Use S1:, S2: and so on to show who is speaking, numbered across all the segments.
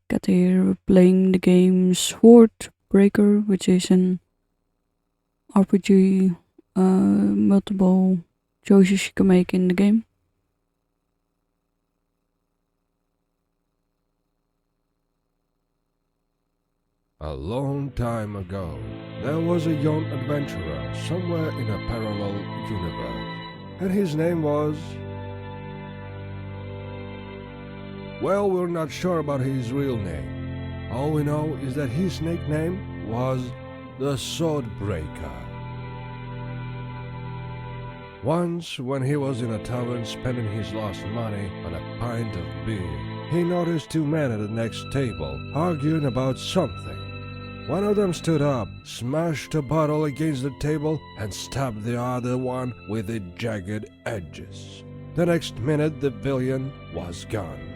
S1: Kat here playing the game Swordbreaker, which is an RPG, multiple choices you can make in the game.
S2: A long time ago, there was a young adventurer somewhere in a parallel universe, and his name was... Well, we're not sure about his real name. All we know is that his nickname was the Swordbreaker. Once, when he was in a tavern spending his last money on a pint of beer, he noticed two men at the next table arguing about something. One of them stood up, smashed a bottle against the table, and stabbed the other one with its jagged edges. The next minute, the villain was gone.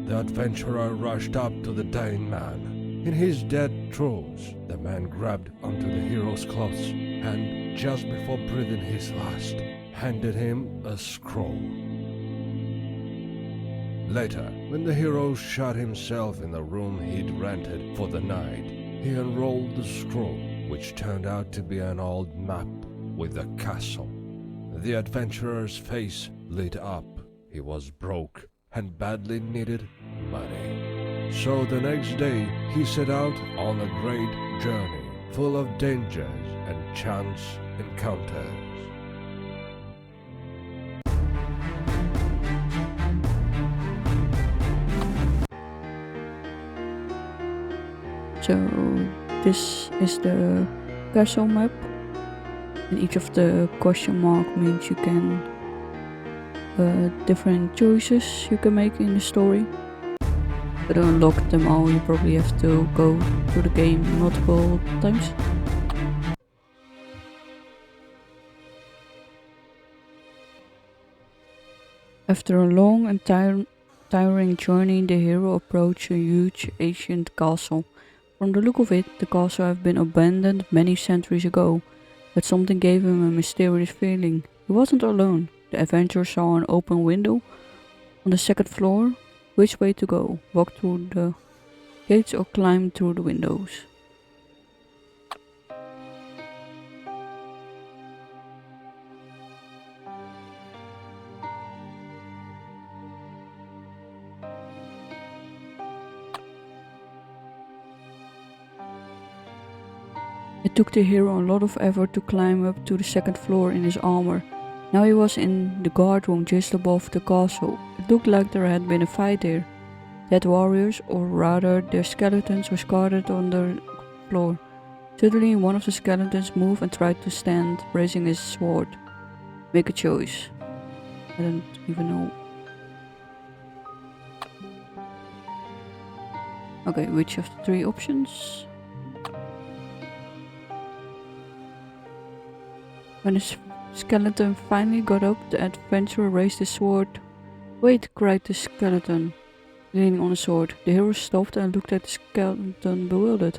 S2: The adventurer rushed up to the dying man. In his dead throes, the man grabbed onto the hero's clothes and, just before breathing his last, handed him a scroll. Later, when the hero shut himself in the room he'd rented for the night, he unrolled the scroll, which turned out to be an old map with a castle. The adventurer's face lit up. He was broke and badly needed money. So the next day, he set out on a great journey, full of dangers and chance encounters.
S1: So this is the castle map, and each of the question mark means you can different choices you can make in the story. But to unlock them all, you probably have to go to the game multiple times. After a long and tiring journey, the hero approached a huge ancient castle. From the look of it, the castle had been abandoned many centuries ago, but something gave him a mysterious feeling. He wasn't alone. The adventurer saw an open window on the second floor. Which way to go? Walk through the gates or climb through the windows? It took the hero a lot of effort to climb up to the second floor in his armor. Now he was in the guard room just above the castle. It looked like there had been a fight there. Dead warriors, or rather their skeletons, were scattered on the floor. Suddenly one of the skeletons moved and tried to stand, raising his sword. Make a choice. I don't even know. Okay, which of the three options? When the skeleton finally got up, the adventurer raised his sword. Wait, cried the skeleton, leaning on a sword. The hero stopped and looked at the skeleton bewildered.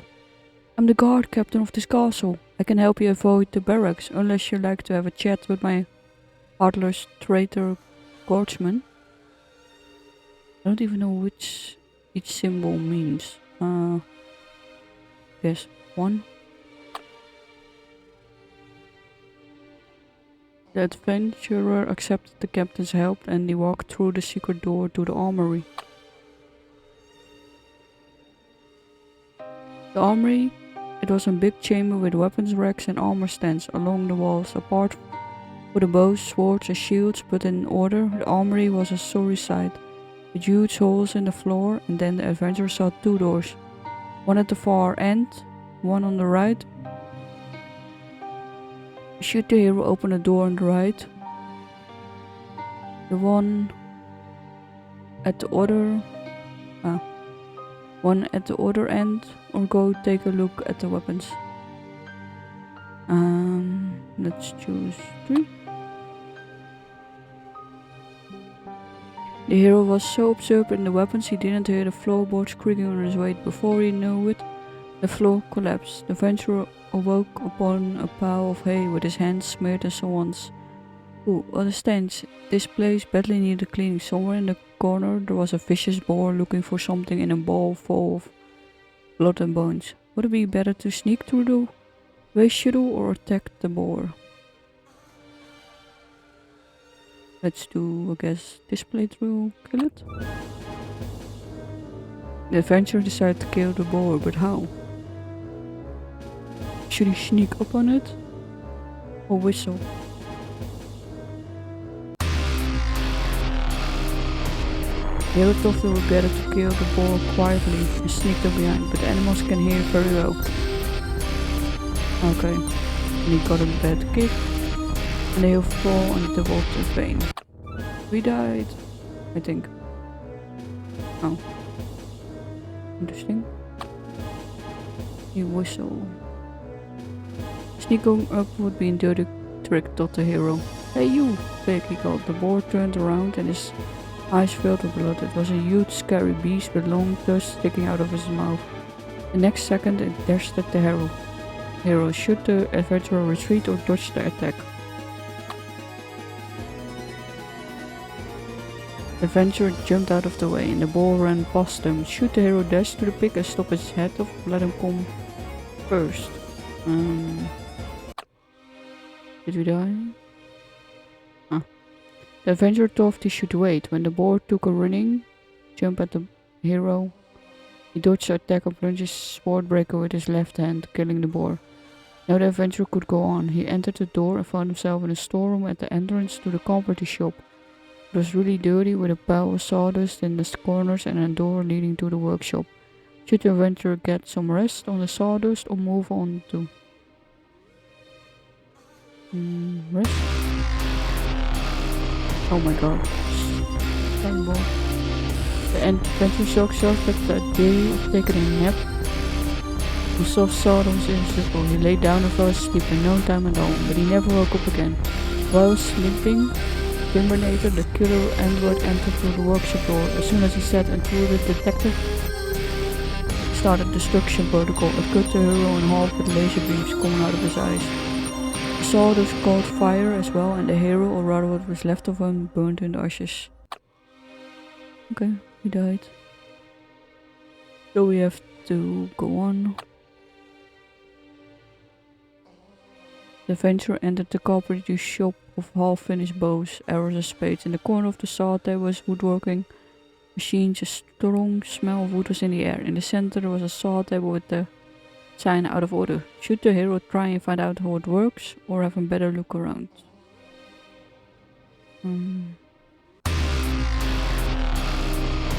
S1: I'm the guard captain of this castle. I can help you avoid the barracks, unless you like to have a chat with my heartless traitor guardsman. I don't even know which each symbol means. Yes, one. The adventurer accepted the captain's help and they walked through the secret door to the armory. The armory, it was a big chamber with weapons racks and armor stands along the walls. Apart for the bows, swords and shields put in order, the armory was a sorry sight, with huge holes in the floor, and then the adventurer saw two doors. One at the far end, one on the right. Should the hero open the door on the right? The one at the other end, or go take a look at the weapons? Let's choose 3. The hero was so absorbed in the weapons he didn't hear the floorboards creaking on his weight. Before he knew it, the floor collapsed. The adventurer awoke upon a pile of hay with his hands smeared in someone's Ooh, what a stench. This place badly needed cleaning. Somewhere in the corner there was a vicious boar looking for something in a bowl full of blood and bones. Would it be better to sneak through the waste chute or attack the boar? Let's do, I guess, this playthrough, kill it. The adventurer decided to kill the boar, but how? Should he sneak up on it? Or whistle? Hero thought it would be better to kill the boar quietly and sneak up behind, but the animals can hear very well. Okay, and he got a bad kick, and he'll fall and developed in pain. We died, I think. Oh. Interesting. He whistle. Sneaking up would be a dirty trick, thought the hero. Hey you, pig, he called. The boar turned around and his eyes filled with blood. It was a huge scary beast with long tusks sticking out of his mouth. The next second it dashed at the hero. Should the adventurer retreat or dodge the attack? The adventurer jumped out of the way and the boar ran past him. Should the hero dash to the pig and stop his head off? Let him come first. Did we die? The adventurer thought he should wait. When the boar took a running jump at the hero, he dodged the attack and plunged his Swordbreaker with his left hand, killing the boar. Now the adventurer could go on. He entered the door and found himself in a storeroom at the entrance to the carpentry shop. It was really dirty, with a pile of sawdust in the corners and a door leading to the workshop. Should the adventurer get some rest on the sawdust or move on to rest? Oh my god. Terrible. The adventurer shocked himself at the idea of taking a nap. The soft sawdust was invisible. He lay down and fell asleep in no time at all, but he never woke up again. While sleeping, Timbernator, the killer android, entered through the workshop door. As soon as he sat and threw the detective started destruction protocol. It cut the hero in half with laser beams coming out of his eyes. The sawdust caught fire as well, and the hero, or rather what was left of him, burned into ashes. Okay, he died. So we have to go on. The adventurer entered the carpentry shop of half-finished bows, arrows and spades. In the corner of the saw table was woodworking machines. A strong smell of wood was in the air. In the center there was a saw table with the sign out of order. Should the hero try and find out how it works, or have a better look around?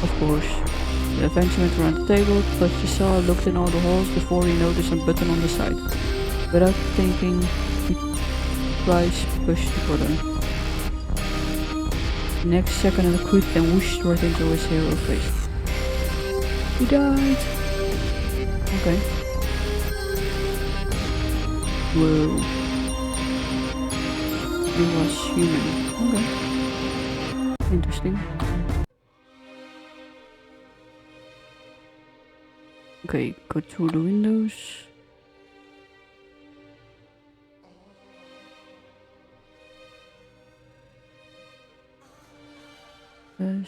S1: Of course. The adventurer went around the table, touched the saw, looked in all the holes before he noticed a button on the side. Without thinking, he twice pushed the button. The next second it quicked and whooshed right into his hero's face. He died! Okay. Whoa. He was human. Okay. Interesting. Okay, go through the windows. Yes.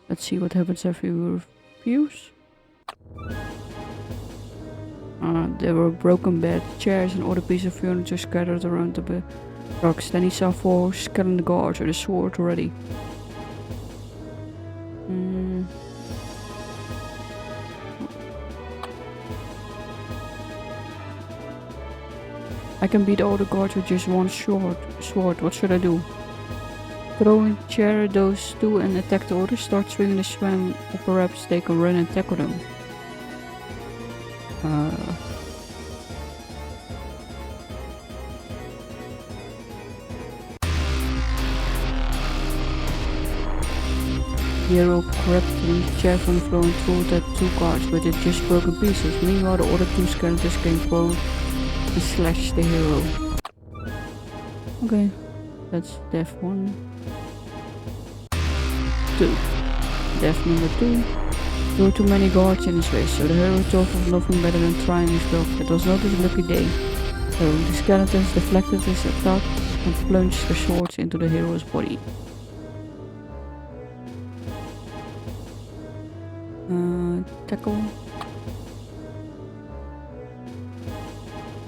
S1: Let's see what happens if we refuse. There were broken beds, chairs and other pieces of furniture scattered around the rocks. Then he saw 4 skeleton guards with a sword ready. I can beat all the guards with just one sword. What should I do? Throw in the chair those 2 and attack the others. Start swinging the swam, or perhaps they can run and tackle them. The hero grabbed the chair from the floor and threw it at 2 guards, but it just broken pieces. Meanwhile, the other 2 skeletons came forward and slashed the hero. Okay, that's death 1. 2. Death number 2. There were too many guards in his way, so the hero thought of nothing better than trying his luck. It was not his lucky day. So the skeletons deflected his attack and plunged their swords into the hero's body. Tackle.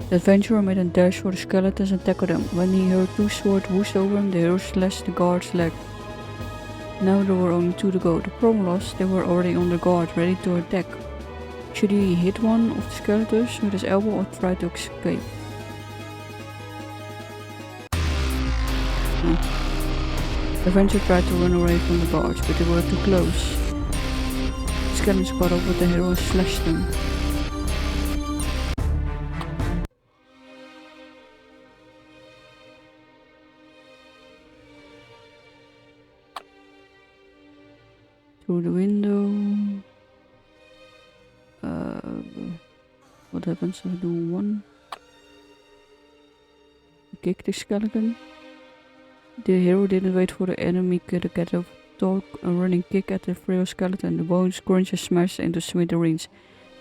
S1: The adventurer made a dash for the skeletons and tackled them. When he heard 2 swords whoosh over him, the hero slashed the guard's leg. Now there were only 2 to go. The problem was they were already on the guard, ready to attack. Should he hit one of the skeletons with his elbow or try to escape? The adventurer tried to run away from the guards, but they were too close. The skeletons caught up with the hero and slashed them. Through the window. What happens if I do 1? Kick the skeleton. The hero didn't wait for the enemy to get up, took a running kick at the frail skeleton. The bones crunches smashed into smithereens,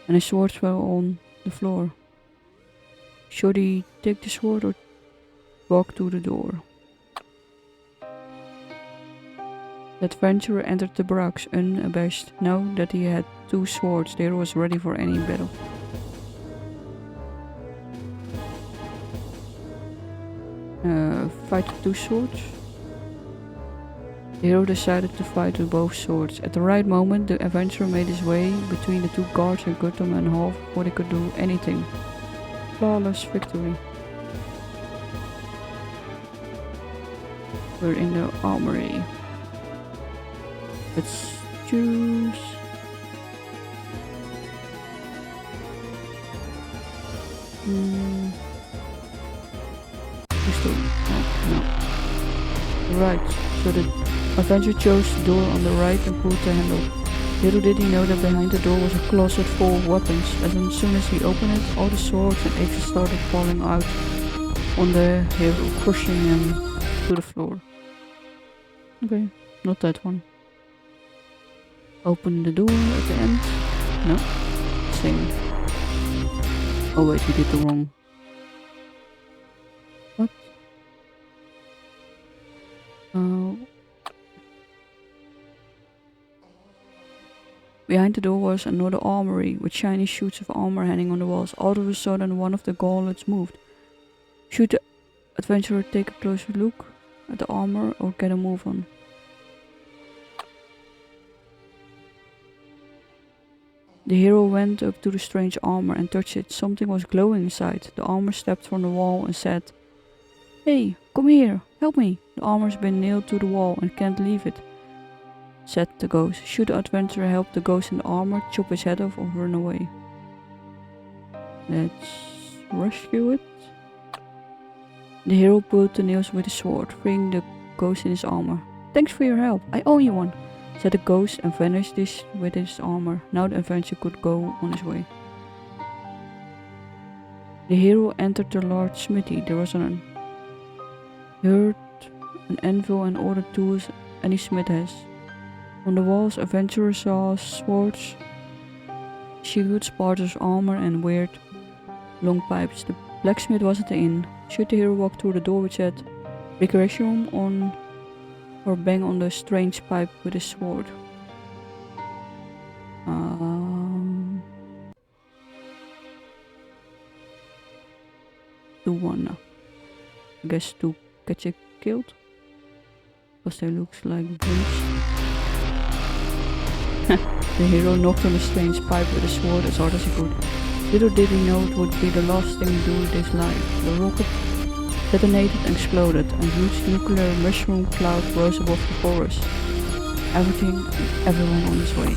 S1: and his sword fell on the floor. Should he take the sword or walk to the door? The adventurer entered the barracks unabashed. Now that he had 2 swords, the hero was ready for any battle. Fight with 2 swords. The hero decided to fight with both swords. At the right moment, the adventurer made his way between the 2 guards and cut them in half before they could do anything. Flawless victory. We're in the armory. Let's choose. No. Right, so the adventurer chose the door on the right and pulled the handle. Little did he know that behind the door was a closet full of weapons, and as soon as he opened it, all the swords and axes started falling out on the hero, crushing him to the floor. Okay, not that one. Open the door at the end. No, same. Oh wait, we did the wrong. What? Behind the door was another armory with shiny suits of armor hanging on the walls. All of a sudden, one of the gauntlets moved. Should the adventurer take a closer look at the armor or get a move on? The hero went up to the strange armor and touched it. Something was glowing inside. The armor stepped from the wall and said, "Hey, come here, help me. The armor's been nailed to the wall and can't leave it," said the ghost. Should the adventurer help the ghost in the armor, chop his head off or run away? Let's rescue it. The hero pulled the nails with his sword, freeing the ghost in his armor. "Thanks for your help, I owe you one," said the ghost and vanished with his armor. Now the adventurer could go on his way. The hero entered the large smithy. There was an anvil and other tools any smith has. On the walls, adventurers saw swords, shields, parts of armor, and weird long pipes. The blacksmith wasn't in. Should the hero walk through the door which said "Requiem" on, or bang on the strange pipe with his sword? Do one now. I guess to get you killed, because they looks like bulls. The hero knocked on the strange pipe with a sword as hard as he could. Little did he know it would be the last thing to do with his life. The rocket detonated and exploded, and a huge nuclear mushroom cloud rose above the forest. Everything and everyone on his way.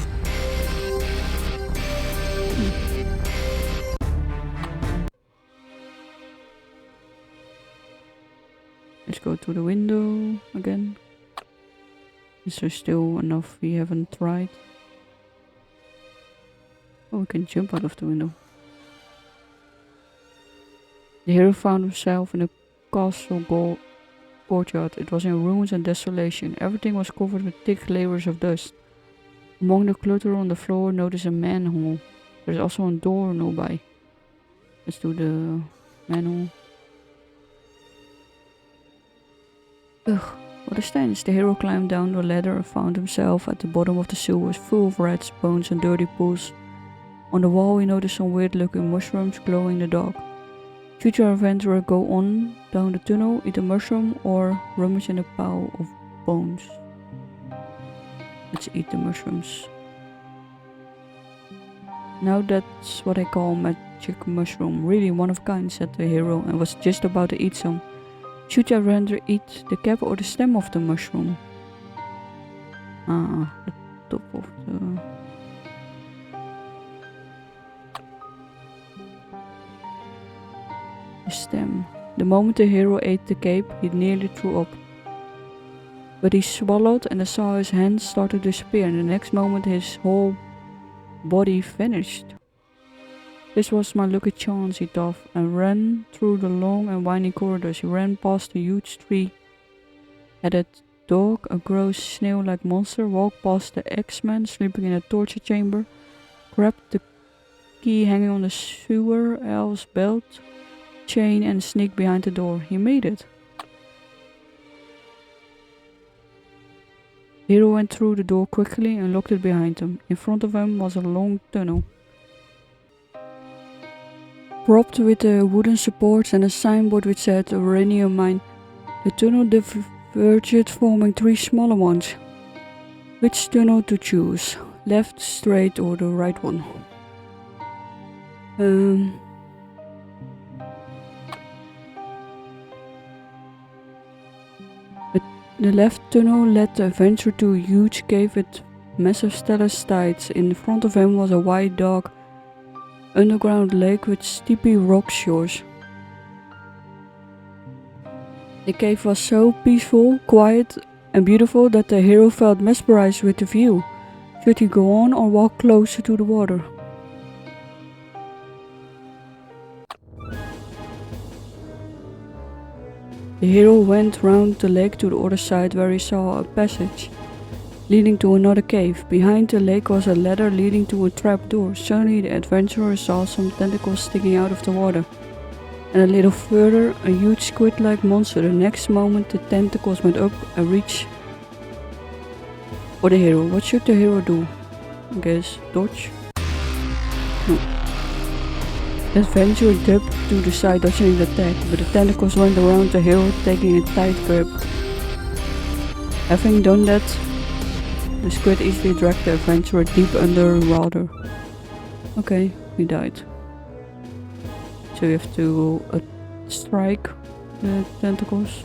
S1: Let's go to the window again. Is there still enough we haven't tried? Oh, we can jump out of the window. The hero found himself in a castle courtyard. It was in ruins and desolation. Everything was covered with thick layers of dust. Among the clutter on the floor, notice a manhole. There's also a door nearby. Let's do the manhole. Ugh, what a stench. The hero climbed down the ladder and found himself at the bottom of the sewers, full of rats, bones and dirty pools. On the wall he noticed some weird looking mushrooms glowing in the dark. Should your adventurer go on down the tunnel, eat a mushroom, or rummage in a pile of bones? Let's eat the mushrooms. Now that's what I call magic mushroom. Really one of a kind, said the hero, and was just about to eat some. Should I rather eat the cap or the stem of the mushroom? Ah, the top of the stem. The moment the hero ate the cape, he nearly threw up. But he swallowed and I saw his hands start to disappear, and the next moment his whole body vanished. This was my lucky chance, he thought, and ran through the long and winding corridors. He ran past a huge tree-headed dog, a gross snail-like monster, walked past the X-Men sleeping in a torture chamber, grabbed the key hanging on the sewer elf's belt chain and sneaked behind the door. He made it. The hero went through the door quickly and locked it behind him. In front of him was a long tunnel, propped with wooden supports and a signboard which said uranium mine. The tunnel diverged, forming 3 smaller ones. Which tunnel to choose? Left, straight, or the right one? The left tunnel led the adventurer to a huge cave with massive stalactites. In front of him was a wide, dark, underground lake with steepy rock shores. The cave was so peaceful, quiet and beautiful that the hero felt mesmerized with the view. Should he go on or walk closer to the water? The hero went round the lake to the other side, where he saw a passage leading to another cave. Behind the lake was a ladder leading to a trapdoor. Suddenly the adventurer saw some tentacles sticking out of the water, and a little further a huge squid-like monster. The next moment the tentacles went up and reached for the hero. What should the hero do? I guess dodge? No. The adventurer ducked to the side, dodging the attack, but the tentacles went around the hero, taking a tight grip. Having done that, the squid easily dragged the adventurer deep under water. Okay, he died. So you have to strike the tentacles.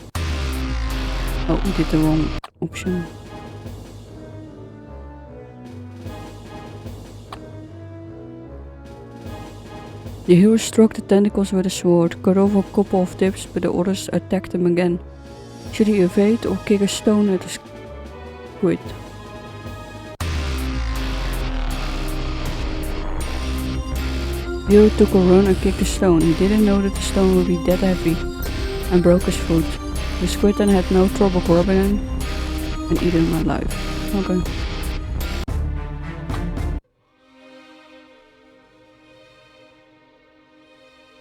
S1: Oh, we did the wrong option. The hero struck the tentacles with a sword, cut off a couple of tips, but the others attacked him again. Should he evade or kick a stone at the squid? The hero took a run and kicked the stone. He didn't know that the stone would be that heavy, and broke his foot. The squid then had no trouble grabbing him and eating him alive. Okay.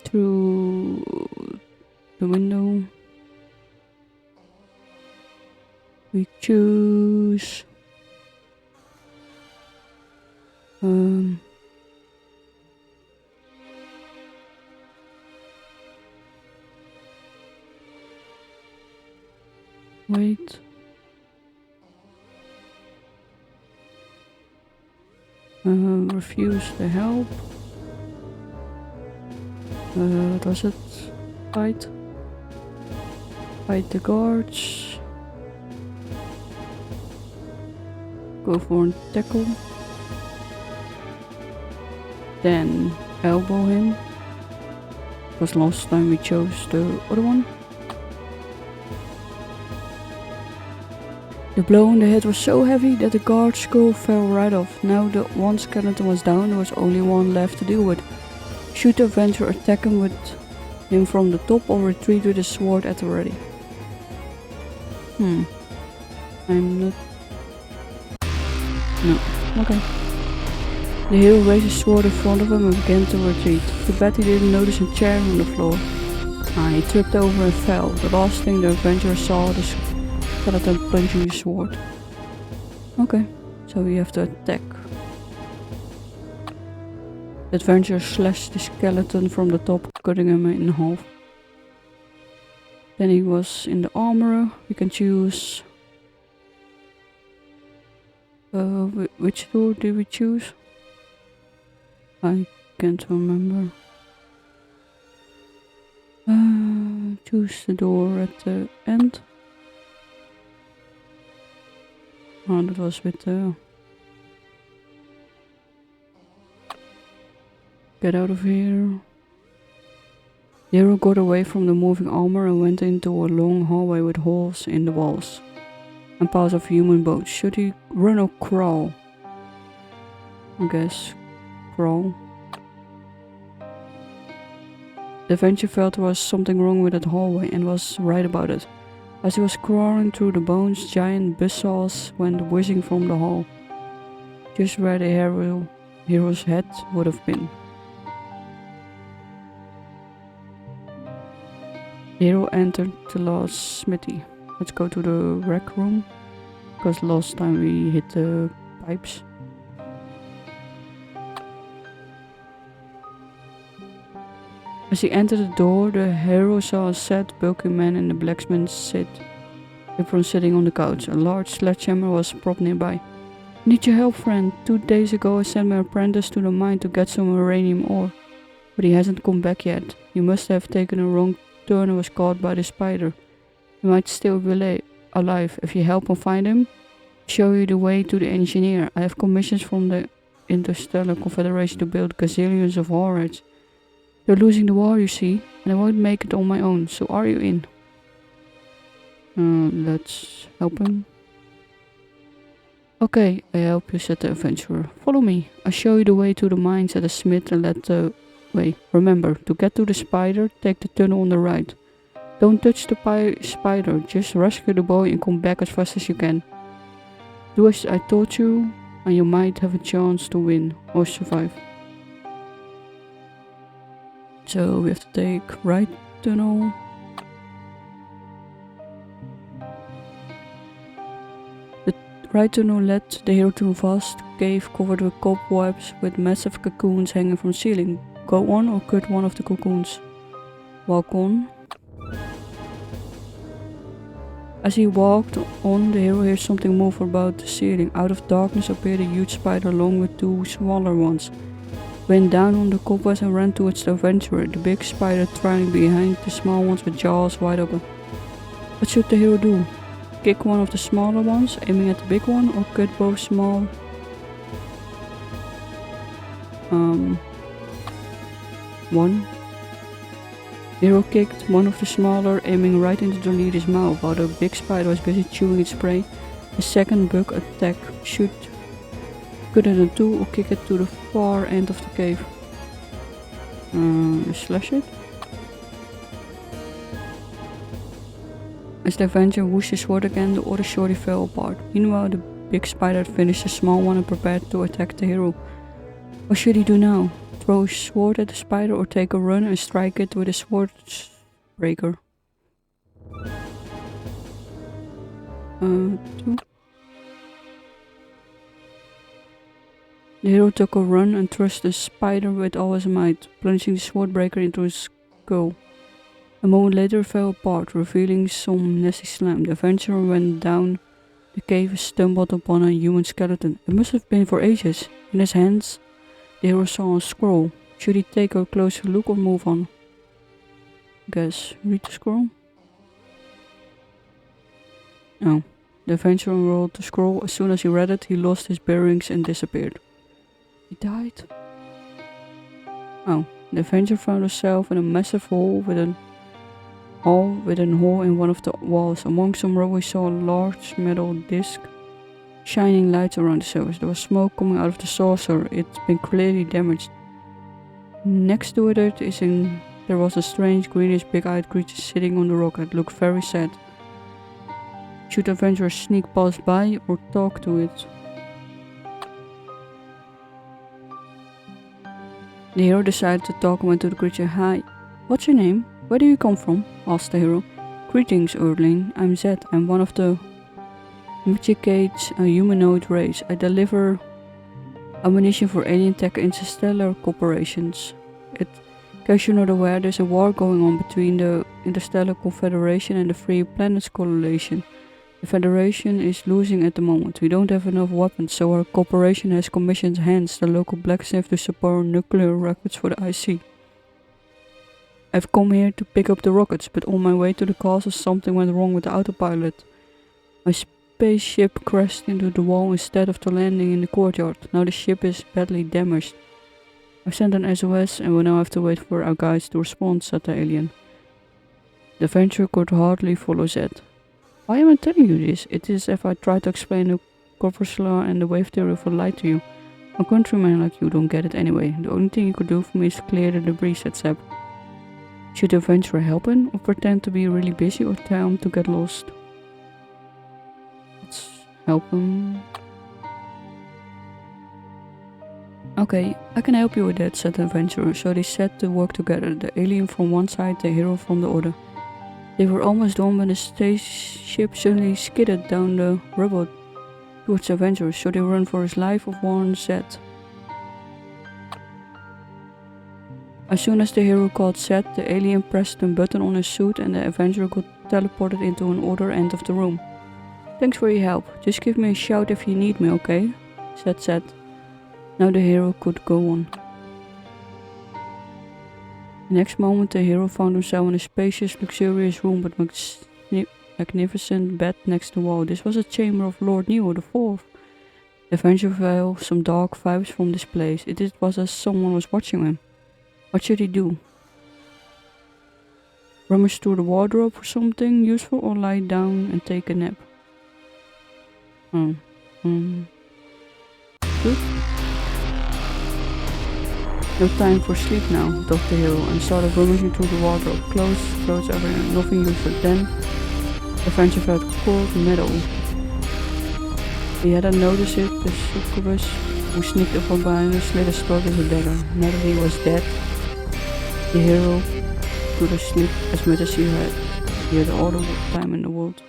S1: Through the window we choose wait. Refuse the help. Does it fight? Fight the guards. Go for a tackle. Then elbow him. Because last time we chose the other one. The blow on the head was so heavy that the guard's skull fell right off. Now that one skeleton was down, there was only one left to deal with. Should the adventurer attack him from the top or retreat with his sword at the ready? I'm not... No. Okay. The hero raised his sword in front of him and began to retreat. Too bad he didn't notice a chair on the floor. He tripped over and fell. The last thing the adventurer saw was the skeleton plunging his sword. Okay, so we have to attack. The adventurer slashed the skeleton from the top, cutting him in half. Then he was in the armor. We can choose... which door did we choose? I can't remember. Choose the door at the end. Oh, that was with the... Get out of here. The hero got away from the moving armor and went into a long hallway with holes in the walls and piles of human bones. Should he run or crawl? I guess crawl. The adventurer felt there was something wrong with that hallway and was right about it. As he was crawling through the bones, giant buzzsaws went whizzing from the hall, just where the hero's head would have been. The hero entered the last smithy. Let's go to the rec room, because last time we hit the pipes. As he entered the door, the hero saw a sad, bulky man in the blacksmith's apron sitting on the couch. A large sledgehammer was propped nearby. Need your help, friend. 2 days ago I sent my apprentice to the mine to get some uranium ore, but he hasn't come back yet. He must have taken a wrong turn and was caught by the spider. He might still be alive. If you help him find him, show you the way to the engineer. I have commissions from the Interstellar Confederation to build gazillions of horrors. They're losing the war, you see, and I won't make it on my own, so are you in? Let's help him. Okay, I help you, said the adventurer. Follow me. I'll show you the way to the mines at the smith and let the way. Remember, to get to the spider, take the tunnel on the right. Don't touch the spider, just rescue the boy and come back as fast as you can. Do as I told you, and you might have a chance to win or survive. So we have to take right tunnel. The right tunnel led the hero to a vast cave covered with cobwebs with massive cocoons hanging from the ceiling. Go on or cut one of the cocoons. Walk on. As he walked on, the hero heard something move about the ceiling. Out of darkness appeared a huge spider along with 2 smaller ones. Went down on the cobwebs and ran towards the adventurer, the big spider trailing behind the small ones with jaws wide open. What should the hero do? Kick one of the smaller ones, aiming at the big one, or cut both small? One. The hero kicked one of the smaller, aiming right into the leader's mouth, while the big spider was busy chewing its prey. The second bug attack should cut it in 2 or kick it to the far end of the cave. Slash it. As the adventurer whooshed his sword again, the other shorty fell apart. Meanwhile, the big spider had finished the small one and prepared to attack the hero. What should he do now? Throw his sword at the spider or take a run and strike it with his Swordbreaker? 2. The hero took a run and thrust the spider with all his might, plunging the Swordbreaker into his skull. A moment later it fell apart, revealing some nasty slime. The adventurer went down the cave and stumbled upon a human skeleton. It must have been for ages. In his hands, the hero saw a scroll. Should he take a closer look or move on? Guess read the scroll? Oh. The adventurer unrolled the scroll. As soon as he read it, he lost his bearings and disappeared. He died? Oh. The adventurer found herself in a massive hall with a hole in one of the walls. Among some rubble he saw a large metal disc, shining lights around the surface. There was smoke coming out of the saucer. It's been clearly damaged. Next to it there was a strange greenish big-eyed creature sitting on the rock. It looked very sad. Should the adventurer sneak past by or talk to it? The hero decided to talk and went to the creature. Hi, what's your name? Where do you come from? Asked the hero. Greetings, Earthling. I'm Zed. I'm one of the Magicate's humanoid race. I deliver ammunition for alien tech interstellar corporations. In case you're not aware, there's a war going on between the Interstellar Confederation and the Free Planets Coalition. The Federation is losing at the moment. We don't have enough weapons, so our corporation has commissioned Hans, the local blacksmith, to supply nuclear rockets for the IC. I've come here to pick up the rockets, but on my way to the castle something went wrong with the autopilot. My spaceship crashed into the wall instead of landing in the courtyard. Now the ship is badly damaged. I've sent an SOS and we now have to wait for our guys to respond, said the alien. The adventurer could hardly follow Zed. Why am I telling you this? It is as if I tried to explain the corpuscular and the wave theory of light to you. A countryman like you don't get it anyway. The only thing you could do for me is clear the debris, said Zeb. Should the adventurer help him, or pretend to be really busy, or tell him to get lost? Let's help him. Okay, I can help you with that, said the adventurer. So they set to work together, the alien from one side, the hero from the other. They were almost done when the spaceship suddenly skidded down the rubble towards the adventurer, so they ran for his life of one Zed. As soon as the hero caught Zed, the alien pressed a button on his suit and the adventurer got teleported into an other end of the room. Thanks for your help. Just give me a shout if you need me, okay? Said Zed. Now the hero could go on. The next moment the hero found himself in a spacious, luxurious room with magnificent bed next to the wall. This was a chamber of Lord Neo IV. The adventurer felt some dark vibes from this place. It was as someone was watching him. What should he do? Rummage through the wardrobe for something useful or lie down and take a nap? Good. No time for sleep now, thought the hero, and started rummaging through the wardrobe. Clothes, everything, nothing useful. Then the adventurer felt cold metal. He hadn't noticed it, the succubus who sneaked up from behind him slit his throat with a dagger. Now that he was dead, the hero could have slept as much as he had. He had all the time in the world.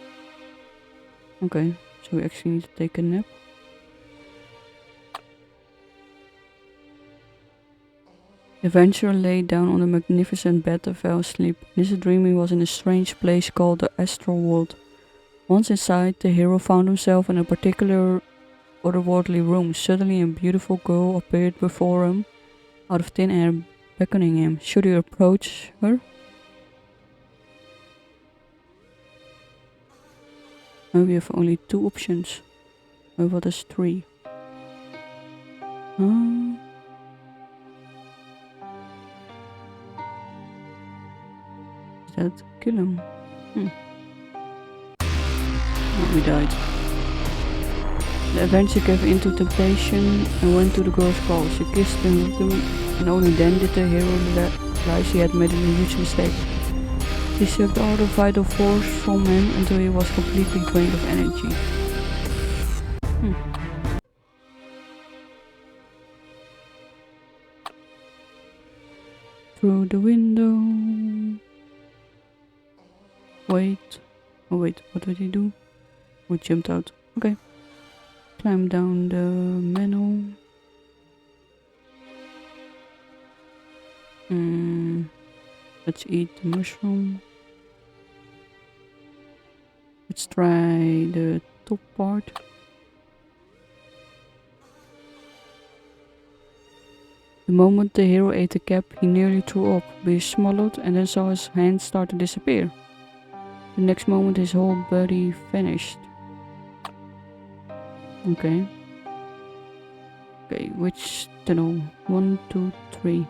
S1: Okay, so we actually need to take a nap. The adventurer lay down on the magnificent bed and fell asleep. In his dream he was in a strange place called the Astral World. Once inside, the hero found himself in a particular otherworldly room. Suddenly a beautiful girl appeared before him, out of thin air, beckoning him. Should he approach her? Now we have only 2 options. But what is 3? Is that kill him? Oh, he died. The adventurer gave in to temptation and went to the girl's call. She kissed him, and only then did the hero realize he had made a huge mistake. He sucked all the vital force from him until he was completely drained of energy. Through the window. Wait. Oh wait, what did he do? Oh, jumped out. Okay. Climb down the manhole. Let's eat the mushroom. Let's try the top part. The moment the hero ate the cap, he nearly threw up, but he swallowed and then saw his hand start to disappear. The next moment his whole body vanished. Okay. Okay, which tunnel? 1, 2, 3.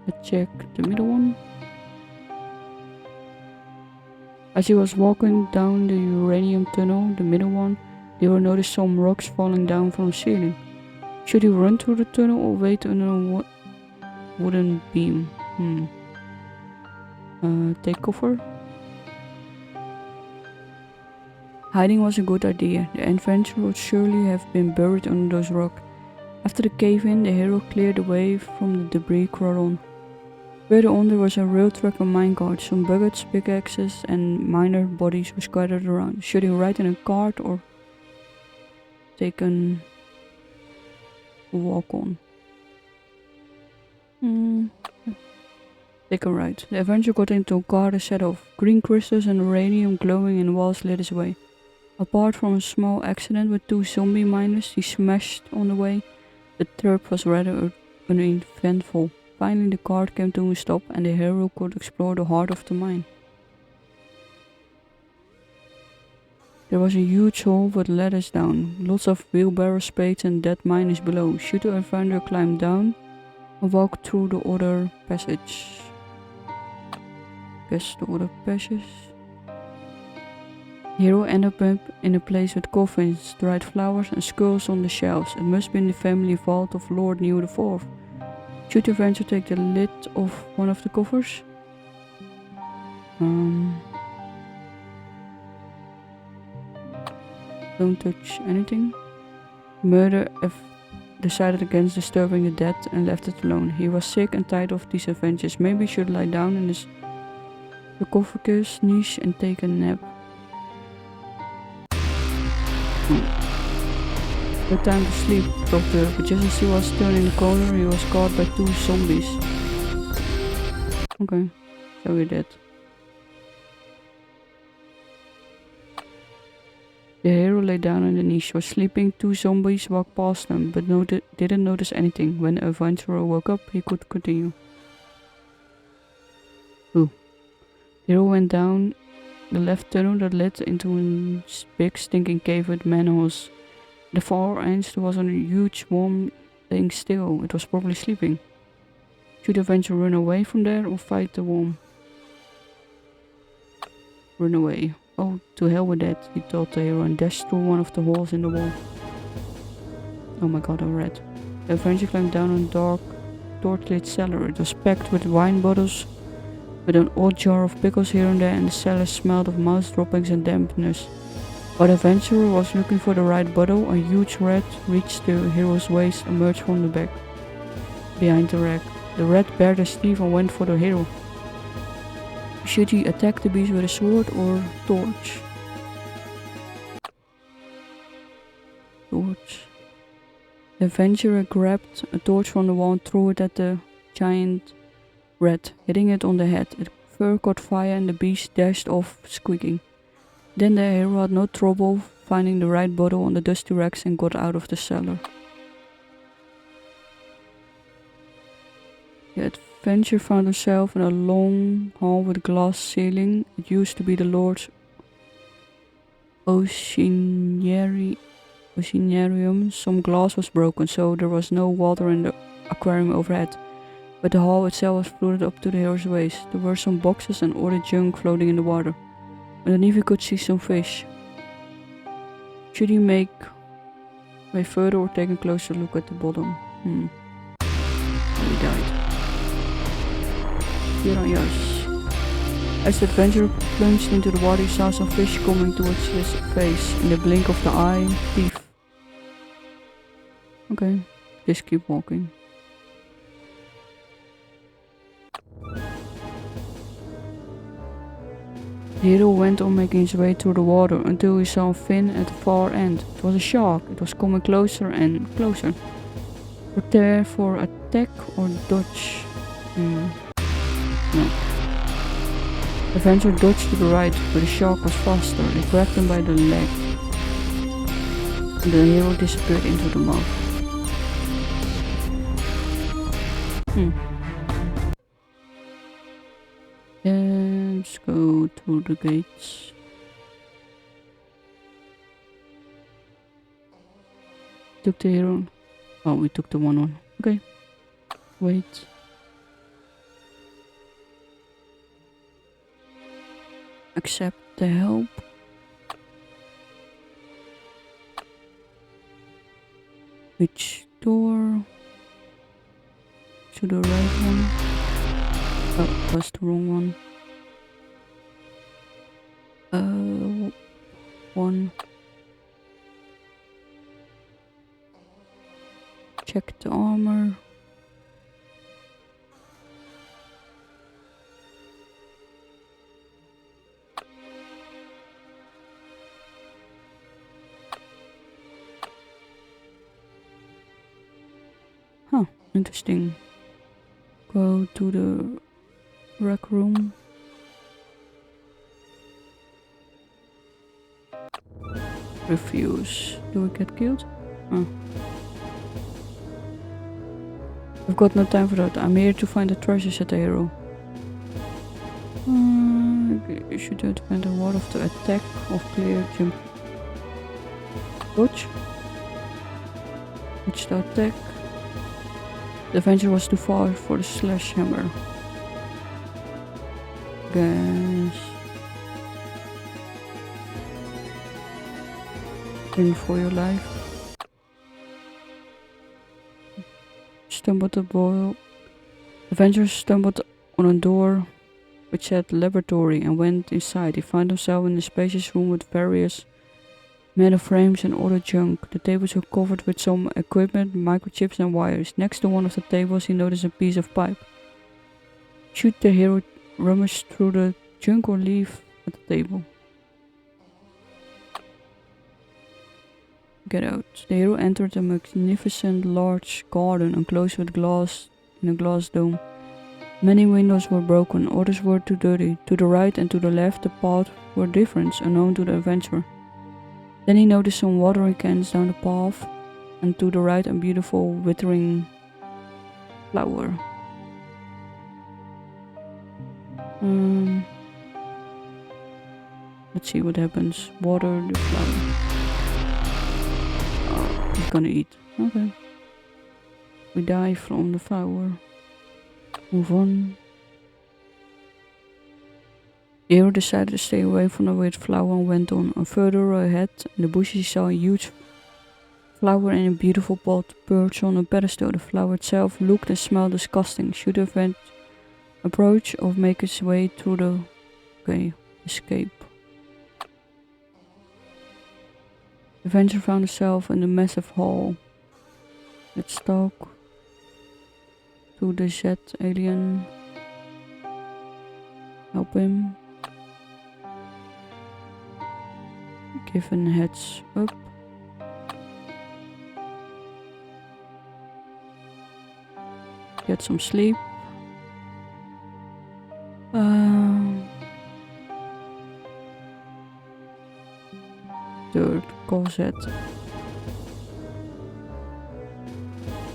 S1: Let's check the middle one. As he was walking down the uranium tunnel, the middle one, they will notice some rocks falling down from the ceiling. Should he run through the tunnel or wait under a wooden beam? Take cover. Hiding was a good idea. The adventurer would surely have been buried under those rocks. After the cave-in, the hero cleared away from the debris crawled on. Further on there was a rail track and minecart. Some buckets, pickaxes and miner bodies were scattered around. Should he ride in a cart or take a walk on? Take a ride. The adventurer got into a car and set off. Green crystals and uranium glowing in the walls lit his way. Apart from a small accident with 2 zombie miners he smashed on the way, the trip was rather uneventful. Finally the car came to a stop and the hero could explore the heart of the mine. There was a huge hole with ladders down, lots of wheelbarrow spades and dead miners below. Should the adventurer climb down or walk through the other passage? Guess the other passage. The hero ended up in a place with coffins, dried flowers and skulls on the shelves. It must be in the family vault of Lord Neo IV. Should the adventurer take the lid off one of the coffers? Don't touch anything. Murder decided against disturbing the dead and left it alone. He was sick and tired of these adventures. Maybe he should lie down in his sarcophagus niche and take a nap. No time to sleep, doctor, but just as he was turning the corner he was caught by 2 zombies. Okay, so we're dead. The hero lay down in the niche, was sleeping. 2 zombies walked past him, but didn't notice anything. When the adventurer woke up, he could continue. Ooh. The hero went down the left tunnel that led into a big stinking cave with manholes. At the far end there was a huge worm laying still. It was probably sleeping. Should the adventurer run away from there or fight the worm? Run away. Oh, to hell with that, he thought the hero and dashed through one of the holes in the wall. Oh my god, I read. The adventurer climbed down a dark, torch-lit cellar. It was packed with wine bottles, with an odd jar of pickles here and there, and the cellar smelled of mouse droppings and dampness. While the adventurer was looking for the right bottle, a huge rat reached the hero's waist and emerged from the back, behind the rack. The rat bared his teeth and went for the hero. Should he attack the beast with a sword or torch? Torch. The adventurer grabbed a torch from the wall and threw it at the giant rat, hitting it on the head. Its fur caught fire and the beast dashed off, squeaking. Then the hero had no trouble finding the right bottle on the dusty racks and got out of the cellar. The adventurer found himself in a long hall with glass ceiling. It used to be the Lord's oceanarium. Some glass was broken, so there was no water in the aquarium overhead. But the hall itself was flooded up to the hero's waist. There were some boxes and other junk floating in the water. Underneath he could see some fish. Should he make way further or take a closer look at the bottom? He died. Yes. As the adventurer plunged into the water, he saw some fish coming towards his face. In the blink of the eye, teeth. Okay, just keep walking. The hero went on making his way through the water until he saw a fin at the far end. It was a shark. It was coming closer and closer. Prepare for attack or dodge? No. The adventurer dodged to the right, but the shark was faster. It grabbed him by the leg. And the hero disappeared into the mouth. Let's go through the gates. Took the hero. Oh, we took the one. Okay. Wait. Accept the help. Which door? To the right one. Oh, that's the wrong one. Check the armor. Huh, interesting. Go to the rec room. Refuse. Do we get killed? Oh. We've got no time for that. I'm here to find the treasure, said the hero. You should depend on what of the attack of clear jump. Dodge. Which the attack. The adventure was too far for the slash hammer. Guess. Bring for your life. Stumbled the boil. The adventurer stumbled on a door which said laboratory and went inside. He found himself in a spacious room with various metal frames and other junk. The tables were covered with some equipment, microchips and wires. Next to one of the tables he noticed a piece of pipe. Should the hero rummage through the junk or leave at the table? Get out. The hero entered a magnificent large garden enclosed with glass in a glass dome. Many windows were broken, others were too dirty. To the right and to the left the paths were different, unknown to the adventurer. Then he noticed some watering cans down the path, and to the right a beautiful withering flower. Let's see what happens. Water the flower. Oh, he's gonna eat. Okay. We die from the flower. Move on. The hero decided to stay away from the weird flower and went on. And further ahead, in the bushes, he saw a huge flower in a beautiful pot perched on a pedestal. The flower itself looked and smelled disgusting. Should have went approach or make his way through the escape. The adventurer found himself in a massive hall. Let's talk to the Z alien. Help him. Give a heads up. Get some sleep. Third corset.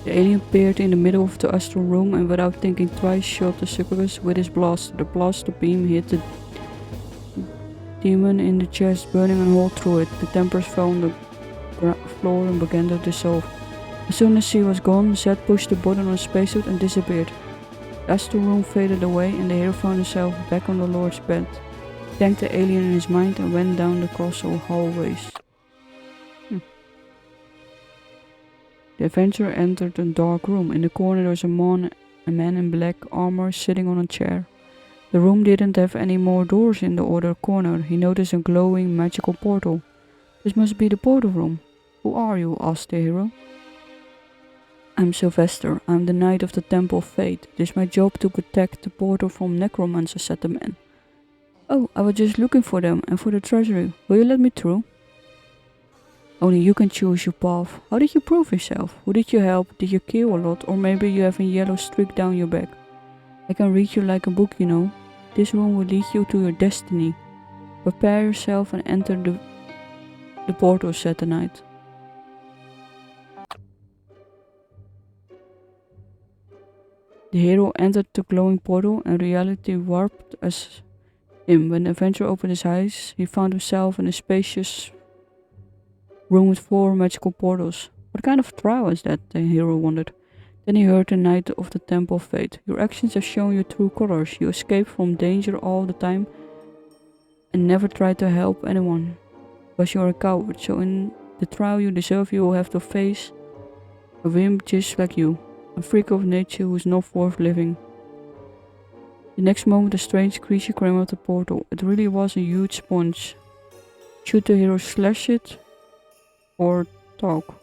S1: The alien appeared in the middle of the astral room and without thinking twice shot the succubus with his blaster. The blaster beam hit the demon in the chest, burning a hole through it. The tempers fell on the floor and began to dissolve. As soon as she was gone, Zed pushed the button on his spacesuit and disappeared. The astral room faded away and the hero found himself back on the Lord's bed. He thanked the alien in his mind and went down the castle hallways. The adventurer entered a dark room. In the corner there was a man in black armor sitting on a chair. The room didn't have any more doors in the other corner. He noticed a glowing magical portal. This must be the portal room. Who are you? Asked the hero. I'm Sylvester. I'm the Knight of the Temple of Fate. It is my job to protect the portal from necromancers, said the man. Oh, I was just looking for them and for the treasury. Will you let me through? Only you can choose your path. How did you prove yourself? Who did you help? Did you kill a lot? Or maybe you have a yellow streak down your back? I can read you like a book, you know. This room will lead you to your destiny. Prepare yourself and enter the portal, said the knight. The hero entered the glowing portal and reality warped as him. When the adventurer opened his eyes, he found himself in a spacious room with 4 magical portals. What kind of trial is that? The hero wondered. Then he heard the Knight of the Temple of Fate. Your actions have shown your true colors. You escaped from danger all the time and never tried to help anyone. Because you are a coward, so in the trial you deserve you will have to face a wimp just like you. A freak of nature who is not worth living. The next moment a strange creature came out of the portal. It really was a huge sponge. Should the hero slash it or talk?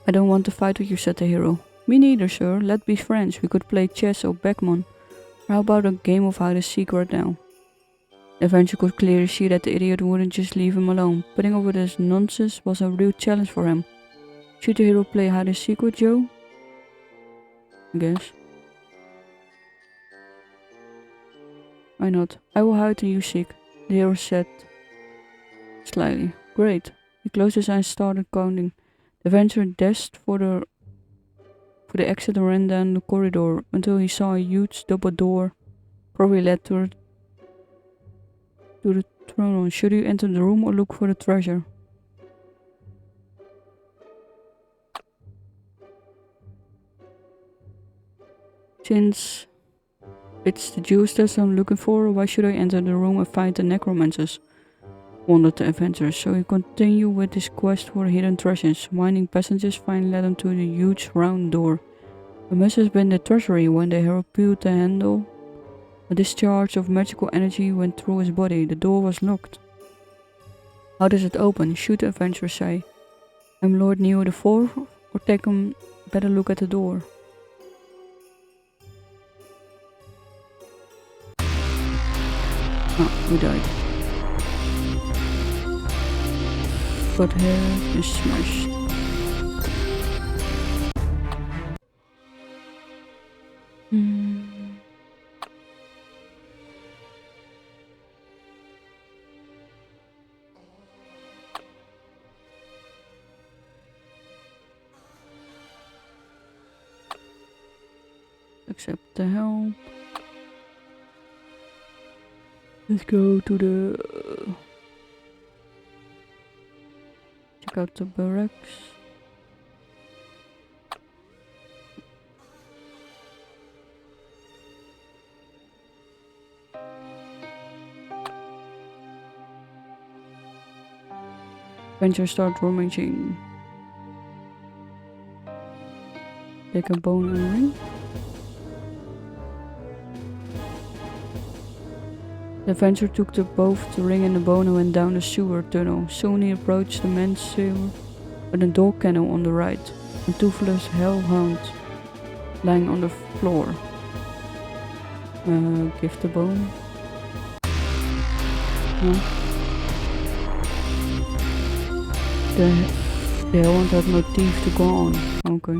S1: I don't want to fight with you, said the hero. Me neither, sir. Let's be friends. We could play chess or backgammon. Or how about a game of hide and seek right now? The adventurer could clearly see that the idiot wouldn't just leave him alone. Putting up with his nonsense was a real challenge for him. Should the hero play hide and seek with Joe? I guess. Why not? I will hide and you seek, the hero said slyly. Great. He closed his eyes and started counting. The adventurer dashed for the exit and ran down the corridor until he saw a huge double door, probably led to the throne room. Should you enter the room or look for the treasure? Since it's the jewels that I'm looking for, why should I enter the room and find the necromancers? Wondered the adventurer, so he continued with his quest for hidden treasures. Winding passages finally led him to the huge round door. It must have been the treasury. When the hero peeled the handle, a discharge of magical energy went through his body. The door was locked. How does it open? Should the adventurer say. I'm Lord Neo the Fourth, or take a better look at the door? Oh, we died. But here is smashed. Accept the help. Let's go to the... check out the barracks. Adventure start rummaging. Take a bone and ring. The adventurer took both the ring and the bone and went down the sewer tunnel. Soon he approached the men's sewer with a door cannon on the right, and toothless hellhound lying on the floor. Give the bone. No. The hellhound had no teeth to go on. Okay.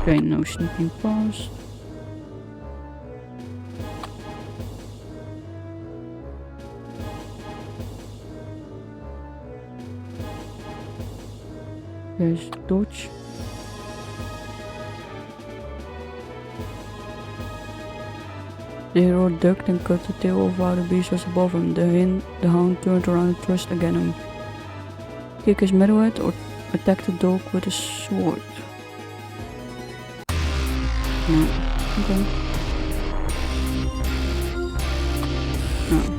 S1: Okay, no sneaking past. There's dodge. The hero ducked and cut the tail off while the beast was above him. The hound turned around and thrust again him. Kick his metalhead or attack the dog with a sword. No. Okay. No.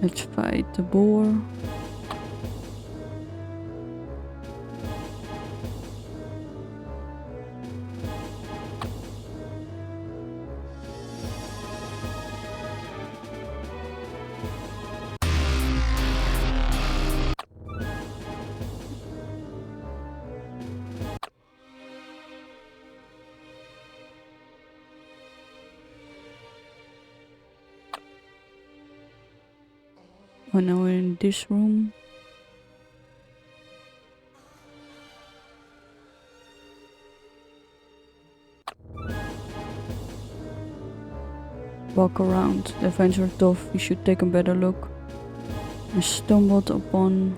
S1: Let's fight the boar. Oh, now we're in this room. Walk around. The adventurer thought we should take a better look. I stumbled upon